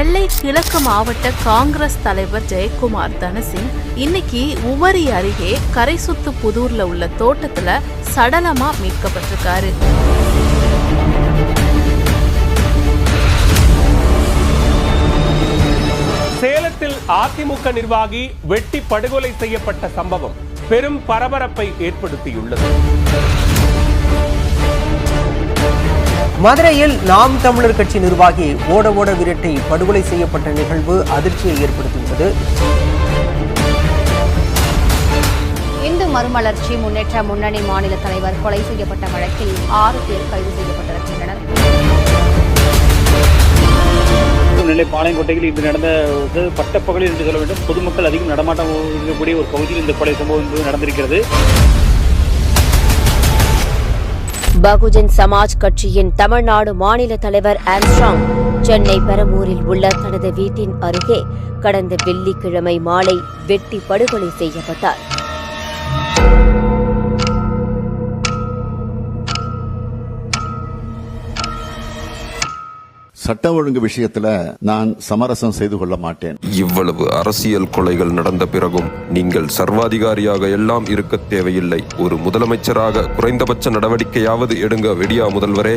நெல்லை கிழக்கு மாவட்ட காங்கிரஸ் தலைவர் ஜெயக்குமார் தனசிங் இன்னைக்கு உவரி அருகே கரைசுத்து புதூர்ல உள்ள தோட்டத்துல சடலமா மீட்கப்பட்டிருக்காரு. சேலத்தில் அதிமுக நிர்வாகி வெட்டி படுகொலை செய்யப்பட்ட சம்பவம் பெரும் பரபரப்பை ஏற்படுத்தியுள்ளது. மதுரையில் நாம் தமிழர் கட்சி நிர்வாகி ஓட விரட்டி படுகொலை செய்யப்பட்ட நிகழ்வு அதிர்ச்சியை ஏற்படுத்தியுள்ளது. இந்து மறுமலர்ச்சி முன்னேற்ற முன்னணி மாநில தலைவர் கொலை செய்யப்பட்ட வழக்கில் 6 பேர் கைது செய்யப்பட்டிருக்கின்றனர். நெல்லை பாளையங்கோட்டையில் இது நடந்த பட்டப்பகலில் என்று சொல்ல வேண்டும். பொதுமக்கள் அதிகம் நடமாட்டம் இருக்கக்கூடிய ஒரு பகுதியில் இந்த கொலை சம்பவம் என்பது நடந்திருக்கிறது. பகுஜன் சமாஜ் கட்சியின் தமிழ்நாடு மாநில தலைவர் ஆம்ஸ்ட்ராங் சென்னை பெரம்பூரில் உள்ள தனது வீட்டின் அருகே கடந்த வெள்ளிக்கிழமை மாலை வெட்டி படுகொலை செய்யப்பட்டார். சட்ட ஒழுங்கு விஷயத்துல நான் சமரசம் செய்து கொள்ள மாட்டேன். இவ்வளவு அரசியல் கொலைகள் நடந்த பிறகும் நீங்கள் சர்வாதிகாரியாக எல்லாம் இருக்க தேவையில்லை. ஒரு முதலமைச்சராக குறைந்தபட்ச நடவடிக்கையாவது எடுங்க வெடியா முதல்வரே.